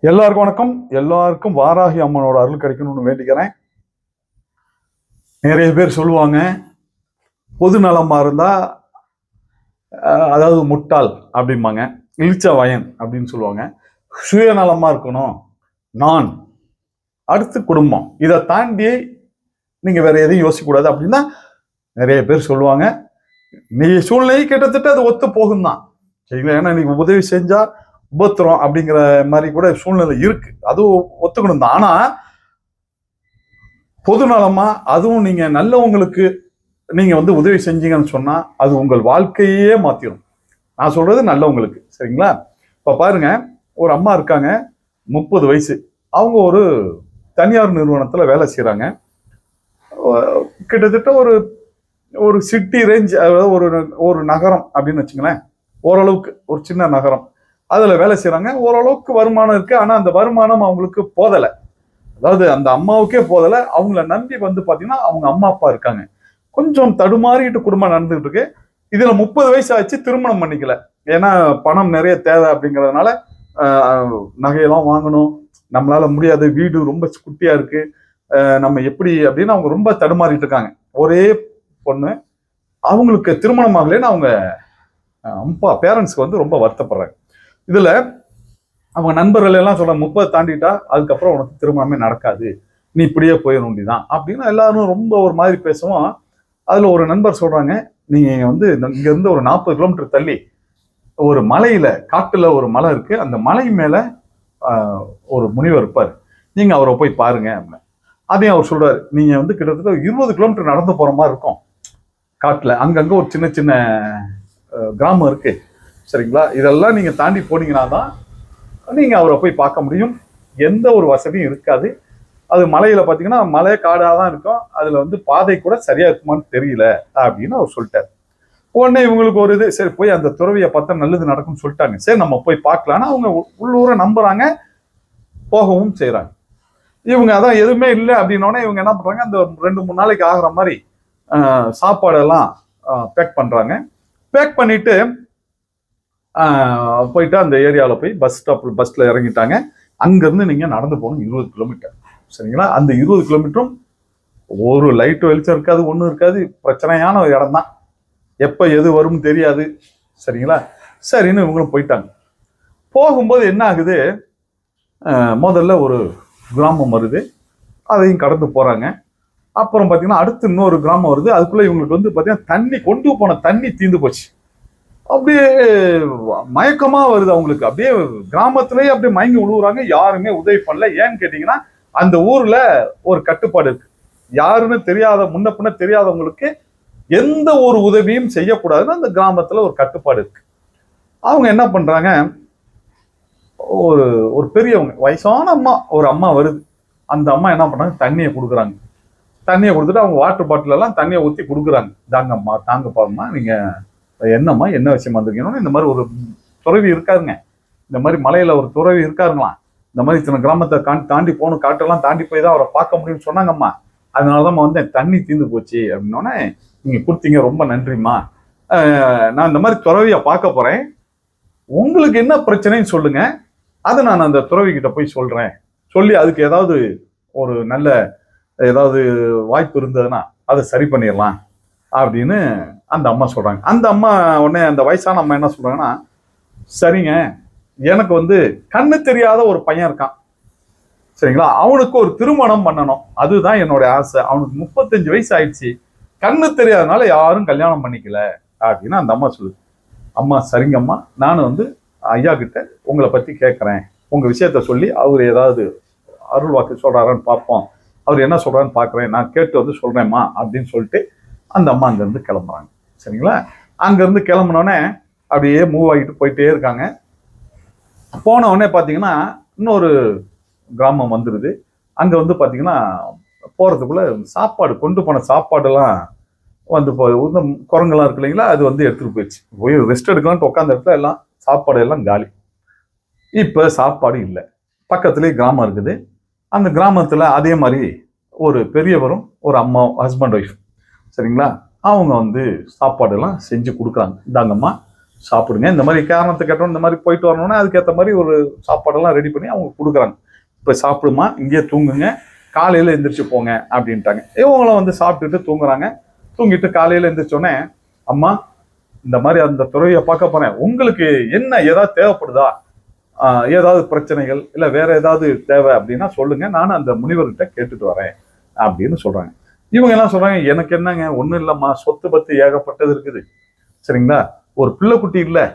எல்லாருக்கும் வணக்கம். எல்லாருக்கும் வாராகி அம்மனோட அருள் கிடைக்கணும்னு வேண்டிக்கிறேன். நிறைய பேர் சொல்லுவாங்க, பொது நலமா இருந்தா அதாவது முட்டாள் அப்படிம்பாங்க, இழிச்ச வயன் அப்படின்னு சொல்லுவாங்க. சுயநலமா இருக்கணும், நான் அடுத்து குடும்பம், இதை தாண்டி நீங்க வேற எதையும் யோசிக்க கூடாது அப்படின்னா நிறைய பேர் சொல்லுவாங்க. நீ சூழ்நிலை கிட்டத்தட்ட அது ஒத்து போகும் தான், சரிங்களா? ஏன்னா நீங்க உதவி செஞ்சா உபத்திரம் அப்படிங்கிற மாதிரி கூட சூழ்நிலை இருக்கு, அதுவும் ஒத்துக்கணும் தான். ஆனா பொது நலமா, அதுவும் நீங்க நல்லவங்களுக்கு நீங்க உதவி செஞ்சீங்கன்னு சொன்னா அது உங்கள் வாழ்க்கையே மாத்திரும். நான் சொல்றது நல்லவங்களுக்கு, சரிங்களா? இப்ப பாருங்க, ஒரு அம்மா இருக்காங்க, 30 வயசு. அவங்க ஒரு தனியார் நிறுவனத்துல வேலை செய்யறாங்க. கிட்டத்தட்ட ஒரு ஒரு சிட்டி ரேஞ்ச், அதாவது ஒரு நகரம் அப்படின்னு வச்சுங்களேன், ஓரளவுக்கு ஒரு சின்ன நகரம், அதுல வேலை செய்யறாங்க. ஓரளவுக்கு வருமானம் இருக்கு. ஆனா அந்த வருமானம் அவங்களுக்கு போதலை, அதாவது அந்த அம்மாவுக்கே போதலை. அவங்கள நம்பி பாத்தீங்கன்னா அவங்க அம்மா அப்பா இருக்காங்க. கொஞ்சம் தடுமாறிட்டு குடும்பம் நடந்துகிட்டு இருக்கு. இதுல 30 வயசு ஆச்சு, திருமணம் பண்ணிக்கல. ஏன்னா பணம் நிறைய தேவை அப்படிங்கிறதுனால நகையெல்லாம் வாங்கணும், நம்மளால முடியாது, வீடு ரொம்ப குட்டியா இருக்கு, நம்ம எப்படி அப்படின்னு அவங்க ரொம்ப தடுமாறிட்டு இருக்காங்க. ஒரே பொண்ணு, அவங்களுக்கு திருமணம் ஆகலைன்னு அவங்க அப்பா பேரண்ட்ஸ்க்கு ரொம்ப வருத்தப்படுறாங்க. இதுல அவங்க நண்பர்கள் எல்லாம் சொல்ற, 30 தாண்டிட்டா அதுக்கப்புறம் உனக்கு திருமணமே நடக்காது, நீ இப்படியே போயிட வேண்டியதான் அப்படின்னு எல்லாரும் ரொம்ப ஒரு மாதிரி பேசுவோம். அதுல ஒரு நண்பர் சொல்றாங்க, நீங்க இங்க இருந்து ஒரு 40 கிலோமீட்டர் தள்ளி ஒரு மலையில, காட்டுல ஒரு மலை இருக்கு, அந்த மலை மேல ஒரு முனிவர் இருப்பாரு, நீங்க அவரை போய் பாருங்க அப்படின்னு. அதையும் அவர் சொல்றாரு, நீங்க கிட்டத்தட்ட 20 கிலோமீட்டர் நடந்து போற மாதிரி இருக்கும் காட்டுல, அங்கங்க ஒரு சின்ன சின்ன கிராமம் இருக்கு, சரிங்களா? இதெல்லாம் நீங்க தாண்டி போனீங்கன்னா தான் நீங்க அவரை போய் பார்க்க முடியும். எந்த ஒரு வசதியும் இருக்காது. அது மலையில பாத்தீங்கன்னா மலை காடாதான் இருக்கும், அதுல பாதை கூட சரியா இருக்குமான்னு தெரியல அப்படின்னு அவர் சொல்லிட்டாரு. உடனே இவங்களுக்கு ஒரு இது, சரி போய் அந்த துறவியை பார்த்தா நல்லது நடக்கும்னு சொல்லிட்டாங்க, சரி நம்ம போய் பார்க்கலான்னு அவங்க உள்ளூரை நம்புறாங்க, போகவும் செய்யறாங்க. இவங்க அதான் எதுவுமே இல்லை அப்படின்னோடனே இவங்க என்ன பண்றாங்க, அந்த 2-3 நாளைக்கு ஆகிற மாதிரி சாப்பாடெல்லாம் பேக் பண்றாங்க. பேக் பண்ணிட்டு போயிட்டு அந்த ஏரியாவில் போய் பஸ்ல இறங்கிட்டாங்க. அங்கிருந்து நீங்க நடந்து போகணும் 20 கிலோமீட்டர், சரிங்களா? அந்த 20 கிலோமீட்டரும் ஒரு லைட் வெளிச்சம் இருக்காது, ஒன்றும் இருக்காது, பிரச்சனையான ஒரு இடம் தான், எப்ப எது வரும்னு தெரியாது, சரிங்களா? சரின்னு இவங்களும் போயிட்டாங்க. போகும்போது என்ன ஆகுது, முதல்ல ஒரு கிராமம் வருது, அதையும் கடந்து போறாங்க. அப்புறம் பாத்தீங்கன்னா அடுத்து இன்னொரு கிராமம் வருது, அதுக்குள்ள இவங்களுக்கு பாத்தீங்கன்னா தண்ணி, கொண்டு போன தண்ணி தீர்ந்து போச்சு. அப்படியே மயக்கமா வருது அவங்களுக்கு, அப்படியே கிராமத்திலேயே அப்படியே மயங்கி விழுவுறாங்க. யாருமே உதவி பண்ணல. ஏன்னு கேட்டீங்கன்னா அந்த ஊர்ல ஒரு கட்டுப்பாடு இருக்கு, யாருன்னு தெரியாத, முன்ன பின்ன தெரியாதவங்களுக்கு எந்த ஒரு உதவியும் செய்யக்கூடாதுன்னு அந்த கிராமத்துல ஒரு கட்டுப்பாடு இருக்கு. அவங்க என்ன பண்றாங்க, ஒரு ஒரு பெரியவங்க, வயசான அம்மா, ஒரு அம்மா வருது. அந்த அம்மா என்ன பண்றாங்க, தண்ணியை கொடுக்குறாங்க. தண்ணியை கொடுத்துட்டு அவங்க வாட்டர் பாட்டில் எல்லாம் தண்ணியை ஊற்றி கொடுக்குறாங்க. தாங்கம்மா, தாங்க பாருமா, நீங்க என்னம்மா, என்ன விஷயமா இருந்தீங்கன்னா, இந்த மாதிரி ஒரு துறவி இருக்காருங்க, இந்த மாதிரி மலையில ஒரு துறவி இருக்காருங்களாம், இந்த மாதிரி இத்தனை கிராமத்தை தாண்டி போகணும், காட்டெல்லாம் தாண்டி போய் தான் அவரை பார்க்க முடியும்னு சொன்னாங்கம்மா, அதனாலதான் வந்தேன், தண்ணி தீர்ந்து போச்சு அப்படின்னோடனே, நீங்க கொடுத்தீங்க, ரொம்ப நன்றிம்மா, நான் இந்த மாதிரி துறவியை பார்க்க போறேன், உங்களுக்கு என்ன பிரச்சனைன்னு சொல்லுங்க, அதை நான் அந்த துறவி கிட்ட போய் சொல்றேன், சொல்லி அதுக்கு ஏதாவது ஒரு நல்ல ஏதாவது வாய்ப்பு இருந்ததுன்னா அதை சரி பண்ணிடலாம் அப்படின்னு அந்த அம்மா சொல்றாங்க. அந்த அம்மா உடனே, அந்த வயசான அம்மா என்ன சொல்றாங்கன்னா, சரிங்க, எனக்கு கண்ணு தெரியாத ஒரு பையன் இருக்கான், சரிங்களா? அவனுக்கு ஒரு திருமணம் பண்ணணும், அதுதான் என்னோட ஆசை. அவனுக்கு 35 வயசு ஆயிடுச்சு, கண்ணு தெரியாதனால யாரும் கல்யாணம் பண்ணிக்கல அப்படின்னு அந்த அம்மா சொல்லுது. அம்மா, சரிங்கம்மா, நானும் ஐயா கிட்ட உங்களை பத்தி கேட்கறேன், உங்க விஷயத்த சொல்லி அவர் ஏதாவது அருள் வாக்கு சொல்றாரான்னு பார்ப்போம், அவர் என்ன சொல்றாருன்னு பாக்குறேன், நான் கேட்டு சொல்றேம்மா அப்படின்னு சொல்லிட்டு அந்த அம்மா அங்கிருந்து கிளம்புறாங்க, சரிங்களா? அங்கிருந்து கிளம்புனோடனே அப்படியே மூவ் ஆகிட்டு போயிட்டே இருக்காங்க. போன உடனே பாத்தீங்கன்னா இன்னொரு கிராமம் வந்துருது. அங்க பாத்தீங்கன்னா போறதுக்குள்ள சாப்பாடு, கொண்டு போன சாப்பாடெல்லாம் குரங்கெல்லாம் இருக்கு இல்லைங்களா, அது எடுத்துட்டு போயிடுச்சு. போய் ரெஸ்ட் எடுக்கலாம்னு உட்காந்த இடத்துல எல்லாம் சாப்பாடு எல்லாம் காலி. இப்ப சாப்பாடு இல்லை. பக்கத்துலேயே கிராமம் இருக்குது. அந்த கிராமத்துல அதே மாதிரி ஒரு பெரியவரும் ஒரு அம்மா, ஹஸ்பண்ட் ஒய்ஃப், சரிங்களா? அவங்க சாப்பாடு எல்லாம் செஞ்சு கொடுக்குறாங்க. இந்தாங்கம்மா சாப்பிடுங்க, இந்த மாதிரி காரணத்தை கேட்டோம், இந்த மாதிரி போயிட்டு வரணும்னா அதுக்கேற்ற மாதிரி ஒரு சாப்பாடெல்லாம் ரெடி பண்ணி அவங்க கொடுக்குறாங்க. இப்போ சாப்பிடுமா, இங்கேயே தூங்குங்க, காலையில் எந்திரிச்சு போங்க அப்படின்ட்டாங்க. இவங்களும் வந்து சாப்பிட்டுட்டு தூங்குறாங்க. தூங்கிட்டு காலையில் எந்திரிச்சோடனே, அம்மா இந்த மாதிரி அந்த துறவியை பார்க்க போறேன், உங்களுக்கு என்ன ஏதாவது தேவைப்படுதா, ஏதாவது பிரச்சனைகள் இல்லை வேற ஏதாவது தேவை அப்படின்னா சொல்லுங்க, நானும் அந்த முனிவர்கிட்ட கேட்டுட்டு வரேன் அப்படின்னு சொல்றாங்க. இவங்க எல்லாம் சொல்றாங்க, எனக்கு என்னங்க ஒன்றும் இல்லைம்மா, சொத்து பத்து ஏகப்பட்டது இருக்குது, சரிங்களா, ஒரு பிள்ளை குட்டி இல்லை,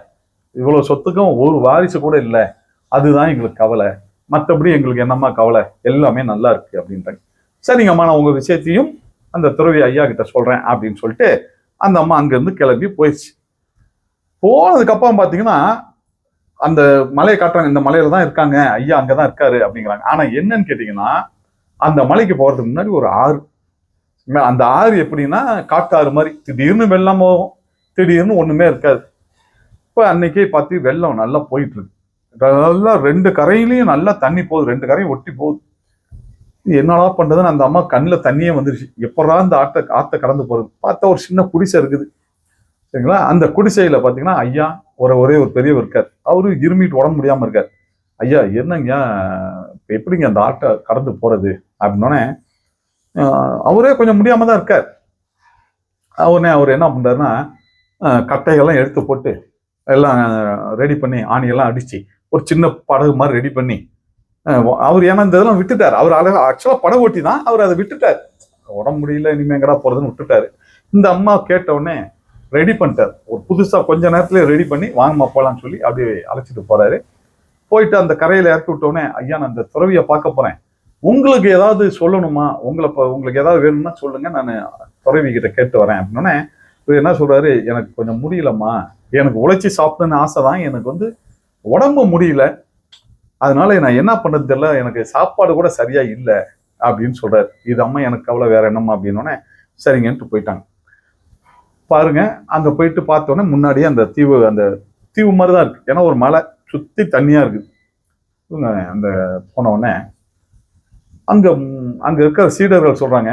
இவ்வளோ சொத்துக்கும் ஒரு வாரிசு கூட இல்லை, அதுதான் எங்களுக்கு கவலை, மற்றபடி எங்களுக்கு என்னம்மா கவலை, எல்லாமே நல்லா இருக்கு அப்படின்றாங்க. சரிங்கம்மா, நான் உங்க விஷயத்தையும் அந்த துறவி ஐயா கிட்ட சொல்றேன் அப்படின்னு சொல்லிட்டு அந்த அம்மா அங்கிருந்து கிளம்பி போயிடுச்சு. போனதுக்கு அப்புறம் பாத்தீங்கன்னா அந்த மலையை காட்டுறாங்க, இந்த மலையில தான் இருக்காங்க ஐயா, அங்கதான் இருக்காரு அப்படிங்கிறாங்க. ஆனா என்னன்னு கேட்டீங்கன்னா, அந்த மலைக்கு போறதுக்கு முன்னாடி ஒரு ஆறு, அந்த ஆறு எப்படின்னா காட்டாறு மாதிரி, திடீர்னு வெள்ளம் போகும், திடீர்னு ஒண்ணுமே இருக்காது. இப்ப அன்னைக்கே பார்த்து வெள்ளம் நல்லா போயிட்டு இருக்கு, நல்லா ரெண்டு கரையிலையும் நல்லா தண்ணி போகுது, ரெண்டு கரையும் ஒட்டி போகுது. என்னடா பண்றதுன்னு அந்த அம்மா கண்ணில் தண்ணியே வந்துருச்சு. எப்படா இந்த ஆத்த கடந்து போறது, பார்த்தா ஒரு சின்ன குடிசை இருக்குது, சரிங்களா. அந்த குடிசையில பாத்தீங்கன்னா ஐயா ஒரே ஒரு பெரியவர் இருக்கார், அவரு இருமிட்டு உடம்பு முடியாம இருக்கார். ஐயா என்னங்க எப்படிங்க அந்த ஆட்டை கடந்து போறது அப்படின்னோடனே, அவரே கொஞ்சம் முடியாம தான் இருக்கார். உடனே அவர் என்ன பண்றாருன்னா, கட்டைகள்லாம் எடுத்து போட்டு எல்லாம் ரெடி பண்ணி ஆணியெல்லாம் அடிச்சு ஒரு சின்ன படகு மாதிரி ரெடி பண்ணி, அவர் ஏன்னா இந்த இதெல்லாம் விட்டுட்டார், அவர் ஆக்சுவலா படகு ஓட்டி தான் அவர் அதை விட்டுட்டார், உடம்பு முடியல இனிமே எங்கடா போறதுன்னு விட்டுட்டாரு. இந்த அம்மா கேட்ட உடனே ரெடி பண்ணிட்டார், ஒரு புதுசா கொஞ்ச நேரத்துல ரெடி பண்ணி வாங்கம்மா போலான்னு சொல்லி அப்படியே அழைச்சிட்டு போறாரு. போயிட்டு அந்த கரையில இறக்கி விட்டோடனே, ஐயா நான் அந்த துறவியை பார்க்க போறேன், உங்களுக்கு ஏதாவது சொல்லணுமா, உங்களுக்கு ஏதாவது வேணும்னா சொல்லுங்க, நான் துறவி கிட்ட கேட்டு வரேன் அப்படின்னோடனே இவர் என்ன சொல்றாரு, எனக்கு கொஞ்சம் முடியலம்மா, எனக்கு உழைச்சி சாப்பிடணும்னு ஆசை தான், எனக்கு வந்து உடம்பு முடியல, அதனால நான் என்ன பண்றது தெரியல, எனக்கு சாப்பாடு கூட சரியா இல்லை அப்படின்னு சொல்றாரு. இது அம்மா எனக்கு கவலை, வேற என்னம்மா அப்படின்னோடனே சரிங்கன்ட்டு போயிட்டாங்க. பாருங்க, அங்க போயிட்டு பார்த்தோன்னே முன்னாடியே அந்த தீவு மாதிரிதான் இருக்கு, ஏன்னா ஒரு மலை சுத்தி தண்ணியா இருக்கு. அந்த போன உடனே அங்க இருக்கிற சீடர்கள் சொல்றாங்க,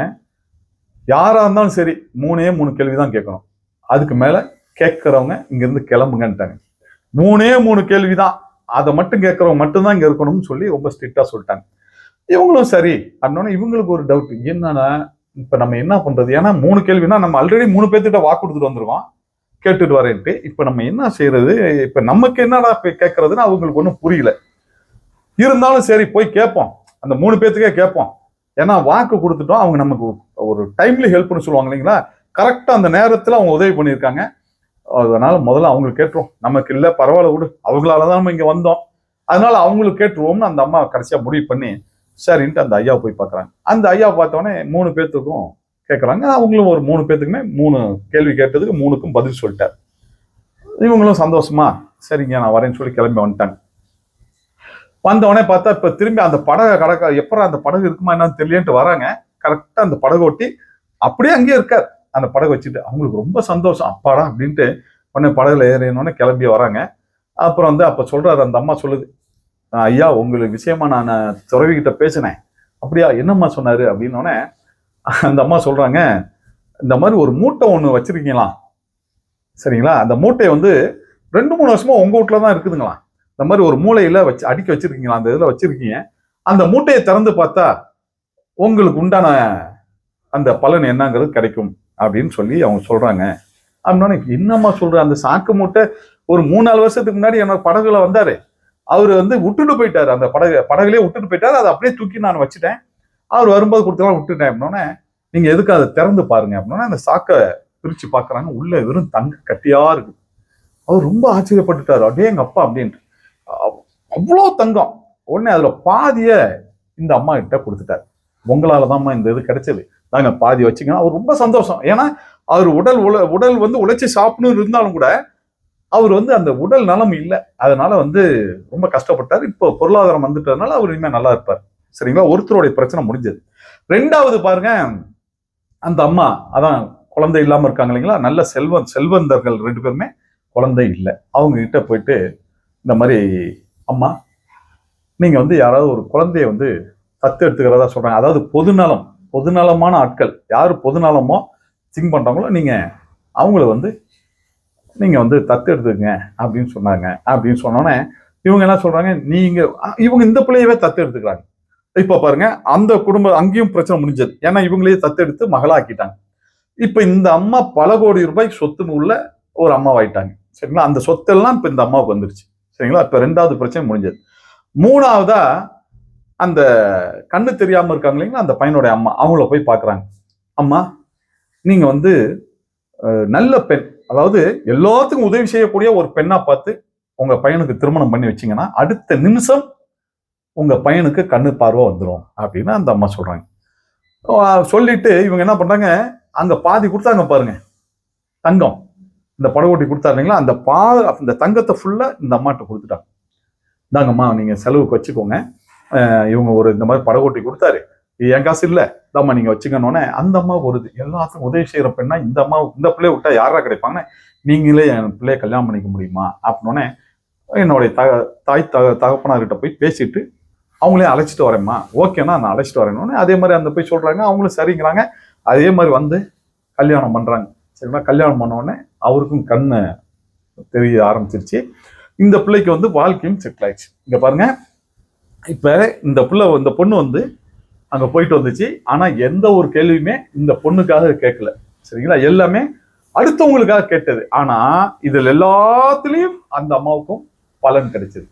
யாரா இருந்தாலும் சரி 3 கேள்விதான் கேட்கணும், அதுக்கு மேல கேட்கறவங்க இங்க இருந்து கிளம்புங்கன்ட்டாங்க. 3 கேள்விதான், அதை மட்டும் கேட்கறவங்க மட்டும்தான் இங்க இருக்கணும்னு சொல்லி ரொம்ப ஸ்ட்ரிக்டா சொல்லிட்டாங்க. இவங்களும் சரி அப்படின்னா, இவங்களுக்கு ஒரு டவுட், என்னன்னா இப்ப நம்ம என்ன பண்றது, ஏன்னா 3 கேள்வினா நம்ம ஆல்ரெடி 3 பேர்த்திட்ட வாக்கு கொடுத்துட்டு வந்துருக்கோம் கேட்டுட்டு வரேன்ட்டு, இப்ப நம்ம என்ன செய்யறது, இப்ப நமக்கு என்னடா கேட்கறதுன்னு அவங்களுக்கு ஒன்றும் புரியல. இருந்தாலும் சரி போய் கேட்போம், அந்த 3 பேர்த்துக்கே கேட்போம், ஏன்னா வாக்கு கொடுத்துட்டோம், அவங்க நமக்கு ஒரு டைம்லி ஹெல்ப்னு சொல்லுவாங்க இல்லைங்களா, கரெக்டா அந்த நேரத்துல அவங்க உதவி பண்ணியிருக்காங்க, அதனால முதல்ல அவங்களுக்கு கேட்டுருவோம், நமக்கு இல்லை பரவாயில்ல விடு, அவங்களாலதான் நம்ம இங்க வந்தோம், அதனால அவங்களுக்கு கேட்டுருவோம்னு அந்த அம்மா கடைசியா முடிவு பண்ணி சரின்ட்டு அந்த ஐயாவை போய் பார்க்குறாங்க. அந்த ஐயா பார்த்தோன்னே 3 பேர்த்துக்கும் கேட்குறாங்க, அவங்களும் ஒரு 3 பேர்த்துக்குமே 3 கேள்வி கேட்டதுக்கு 3க்கும் பதில் சொல்லிட்டார். இவங்களும் சந்தோஷமா சரிங்க நான் வரேன்னு சொல்லி கிளம்பி வந்துட்டாங்க. வந்தவொடனே பார்த்தா இப்ப திரும்பி அந்த படகை எப்பறம் அந்த படகு இருக்குமா என்னன்னு தெரியலன்ட்டு வராங்க. கரெக்டா அந்த படகு ஓட்டி அப்படியே அங்கேயே இருக்கார் அந்த படகு வச்சுட்டு. அவங்களுக்கு ரொம்ப சந்தோஷம், அப்பாடா அப்படின்ட்டு உடனே படகுல ஏறினோடனே கிளம்பி வராங்க. அப்புறம் வந்து அப்ப சொல்றாரு, அந்த அம்மா சொல்லுது, ஐயா உங்களுக்கு விஷயமா நான் துறவிகிட்ட பேசினேன். அப்படியா, என்னம்மா சொன்னாரு அப்படின்னோடனே அந்த அம்மா சொல்றாங்க, இந்த மாதிரி ஒரு மூட்டை ஒண்ணு வச்சிருக்கீங்களா, சரிங்களா, அந்த மூட்டையை வந்து 2-3 வருஷமா உங்க வீட்டுல தான் இருக்குதுங்களா, இந்த மாதிரி ஒரு மூளையில வச்சு அடுக்கி வச்சிருக்கீங்களா, அந்த இதுல வச்சிருக்கீங்க, அந்த மூட்டையை திறந்து பார்த்தா உங்களுக்கு உண்டான அந்த பலன் என்னங்கிறது கிடைக்கும் அப்படின்னு சொல்லி அவங்க சொல்றாங்க. அப்படின்னா என்னம்மா சொல்ற, அந்த சாக்கு மூட்டை ஒரு 3-4 வருஷத்துக்கு முன்னாடி என்னோட படகுல வந்தாரு, அவர் வந்து விட்டுட்டு போயிட்டாரு, அந்த படகுலயே விட்டுட்டு போயிட்டாரு, அதை அப்படியே தூக்கி நான் வச்சுட்டேன், அவர் வரும்போது கொடுத்தலாம் விட்டுட்டேன் அப்படின்னோடனே, நீங்க எதுக்கு அதை திறந்து பாருங்க அப்படின்னா அந்த சாக்கை பிரிச்சு பாக்குறாங்க, உள்ள வெறும் தங்க கட்டியா இருக்கு. அவர் ரொம்ப ஆச்சரியப்பட்டுட்டாரு, அப்படியே எங்க அப்பா அப்படின்ட்டு, அவ்வளோ தங்கம். உடனே அதுல பாதிய இந்த அம்மா கிட்ட கொடுத்துட்டாரு, உங்களாலதான்மா இந்த இது கிடைச்சது, நாங்க பாதி வச்சுக்கணும். அவர் ரொம்ப சந்தோஷம், ஏன்னா அவர் உடல் வந்து உழைச்சி சாப்பிடணும் இருந்தாலும் கூட அவர் வந்து அந்த உடல் நலம் இல்லை, அதனால வந்து ரொம்ப கஷ்டப்பட்டார். இப்போ பொருளாதாரம் வந்துட்டதுனால அவர் இனிமே நல்லா இருப்பார், சரிங்களா. ஒருத்தருடைய பிரச்சனை முடிஞ்சது. 2வது பாருங்க, அந்த அம்மா அதான் குழந்தை இல்லாம இருக்காங்க இல்லைங்களா, நல்ல செல்வந்தர்கள் 2 பேருமே குழந்தை இல்லை. அவங்க கிட்ட போயிட்டு இந்த மாதிரி, அம்மா நீங்க வந்து யாராவது ஒரு குழந்தைய வந்து தத்து எடுத்துக்கிறதா சொல்றாங்க, அதாவது பொதுநலமான ஆட்கள் யாரு பொதுநலமோ திங்க் பண்றாங்களோ நீங்க அவங்கள வந்து நீங்க வந்து தத்து எடுத்துக்கங்க அப்படின்னு சொன்னாங்க. அப்படின்னு சொன்னோன்னே இவங்க என்ன சொல்றாங்க, நீங்க இவங்க இந்த பிள்ளையவே தத்து எடுத்துக்கிறாங்க. இப்ப பாருங்க, அந்த குடும்பம் அங்கேயும் பிரச்சனை முடிஞ்சது. ஏன்னா இவங்களையே தத்தெடுத்து மகளாக்கிட்டாங்க. இப்ப இந்த அம்மா பல கோடி ரூபாய் சொத்துன்னு உள்ள ஒரு அம்மாவாயிட்டாங்க. சரிங்களா? அந்த சொத்தெல்லாம் இப்ப இந்த அம்மாவுக்கு வந்துருச்சு. சரிங்களா? இப்ப 2வது பிரச்சனை முடிஞ்சது. 3வதா அந்த கண்ணு தெரியாம இருக்காங்க இல்லைங்களா, அந்த பையனுடைய அம்மா. அவங்கள போய் பார்க்குறாங்க. அம்மா, நீங்க வந்து நல்ல பெண். அதாவது எல்லாத்துக்கும் உதவி செய்யக்கூடிய ஒரு பெண்ணா பார்த்து உங்க பையனுக்கு திருமணம் பண்ணி வச்சீங்கன்னா, அடுத்த நிமிஷம் உங்க பையனுக்கு கண்ணு பார்வை வந்துரும் அப்படின்னு அந்த அம்மா சொல்றாங்க. சொல்லிட்டு இவங்க என்ன பண்றாங்க, அங்க பாதி குடுத்தாங்க பாருங்க, தங்கம். இந்த படகோட்டி குடுத்தாரு இல்லைங்களா, அந்த தங்கத்தை ஃபுல்லா இந்த அம்மாட்ட குடுத்துட்டாங்க. இந்தாங்கம்மா, நீங்க செலவுக்கு வச்சுக்கோங்க. இவங்க ஒரு இந்த மாதிரி படகோட்டி கொடுத்தாரு, என் காசு இல்ல, இதாம்மா நீங்க வச்சுக்கணுன்னே அந்த அம்மாவுக்கு வருது. எல்லாத்துக்கும் உதவி செய்யற பெண்ணா இந்த அம்மா, இந்த பிள்ளைய விட்டா யாரா கிடைப்பாங்க, நீங்களே என் பிள்ளைய கல்யாணம் பண்ணிக்க முடியுமா அப்படின்னோடனே என்னுடைய தகப்பனார்கிட்ட போய் பேசிட்டு அவங்களே அழைச்சிட்டு வரேம்மா, ஓகேண்ணா நான் அழைச்சிட்டு வரேன்னு அதே மாதிரி அந்த போய் சொல்றாங்க. அவங்களும் சரிங்கிறாங்க. அதே மாதிரி வந்து கல்யாணம் பண்றாங்க. சரிங்களா? கல்யாணம் பண்ண உடனே அவருக்கும் கண்ணு தெரிய ஆரம்பிச்சிருச்சு. இந்த பிள்ளைக்கு வந்து வாழ்க்கையும் செட்டில் ஆயிடுச்சு. இங்க பாருங்க, இப்ப இந்த பொண்ணு வந்து அங்க போயிட்டு வந்துச்சு. ஆனா எந்த ஒரு கேள்வியுமே இந்த பொண்ணுக்காக கேட்கல. சரிங்களா? எல்லாமே அடுத்தவங்களுக்காக கேட்டது. ஆனா இதுல எல்லாத்துலயும் அந்த அம்மாவுக்கும் பலன் கிடைச்சது.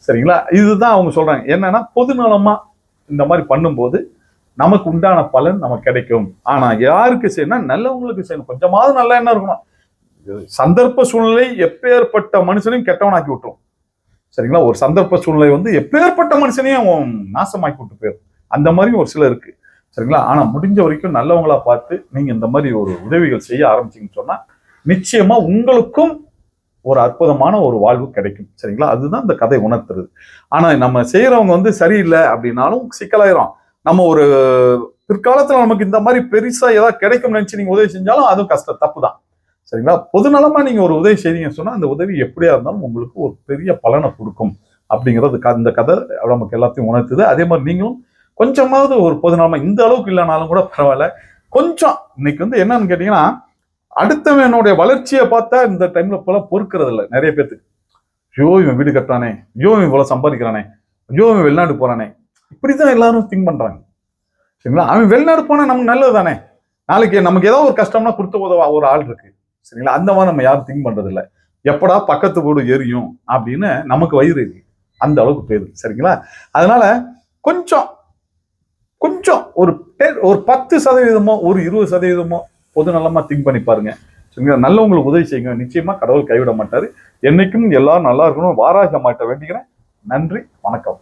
சரிங்களா? இதுதான் அவங்க சொல்றாங்க. என்னன்னா, பொதுநலமா இந்த மாதிரி பண்ணும்போது நமக்கு உண்டான பலன் நமக்கு கிடைக்கும். ஆனா யாருக்கு செய்யணும்? நல்லவங்களுக்கு செய்யணும். கொஞ்சமாவது நல்ல எண்ணம் இருக்கணும். சந்தர்ப்ப சூழ்நிலை எப்பேற்பட்ட மனுஷனையும் கெட்டவனாக்கி விட்டுரும். சரிங்களா? ஒரு சந்தர்ப்ப சூழ்நிலை வந்து எப்பேற்பட்ட மனுஷனையும் நாசமாக்கி விட்டு போயிடும். அந்த மாதிரி ஒரு சிலர் இருக்கு. சரிங்களா? ஆனா முடிஞ்ச வரைக்கும் நல்லவங்களா பார்த்து நீங்க இந்த மாதிரி ஒரு உதவிகள் செய்ய ஆரம்பிச்சீங்கன்னு சொன்னா நிச்சயமா உங்களுக்கும் ஒரு அற்புதமான ஒரு வாழ்வு கிடைக்கும். சரிங்களா? அதுதான் இந்த கதை உணர்த்துறது. ஆனா நம்ம செய்யறவங்க வந்து சரியில்லை அப்படின்னாலும் சிக்கலாயிரும். நம்ம ஒரு பிற்காலத்துல நமக்கு இந்த மாதிரி பெருசா ஏதாவது கிடைக்கும் நினைச்சு நீங்க உதவி செஞ்சாலும் அதுவும் கஷ்டம், தப்பு தான். சரிங்களா? பொதுநலமா நீங்க ஒரு உதவி செய்தீங்கன்னு சொன்னா அந்த உதவி எப்படியா இருந்தாலும் உங்களுக்கு ஒரு பெரிய பலனை கொடுக்கும் அப்படிங்கிறது இந்த கதை நமக்கு எல்லாத்தையும் உணர்த்துது. அதே மாதிரி நீங்களும் கொஞ்சமாவது ஒரு பொதுநலமா, இந்த அளவுக்கு இல்லைனாலும் கூட பரவாயில்ல, கொஞ்சம் இன்னைக்கு வந்து என்னன்னு கேட்டீங்கன்னா, அடுத்தவனுடைய வளர்ச்சியை பார்த்தா இந்த டைம்ல போல பொறுக்கிறது இல்லை நிறைய பேத்துக்கு. ஐயோ இவன் வீடு கட்டுறானே, ஐயோ இவன் இவ்வளவு சம்பாதிக்கிறானே, ஐயோ இவன் வெளிநாடு போறானே, இப்படிதான் எல்லாரும் திங்க் பண்றாங்க. சரிங்களா? அவன் வெளிநாடு போனா நமக்கு நல்லது தானே, நாளைக்கு நமக்கு ஏதோ ஒரு கஷ்டம்னா கொடுத்து உதவ ஒரு ஆள் இருக்கு. சரிங்களா? அந்த மாதிரி நம்ம யாரும் திங்க் பண்றது இல்லை. எப்படா பக்கத்து வீடு எரியும் அப்படின்னு நமக்கு வயிறு இருக்கு, அந்த அளவுக்கு போயிடுது. சரிங்களா? அதனால கொஞ்சம் கொஞ்சம் ஒரு 10% ஒரு 20% பொதுநலமா திங்க் பண்ணி பாருங்க. சரிங்களா? நல்லவங்களுக்கு உதவி செய்யுங்க. நிச்சயமா கடவுள் கைவிட மாட்டாரு. என்னைக்கும் எல்லாரும் நல்லா இருக்கணும். வாராக மாட்ட வேண்டிக்கிறேன். நன்றி, வணக்கம்.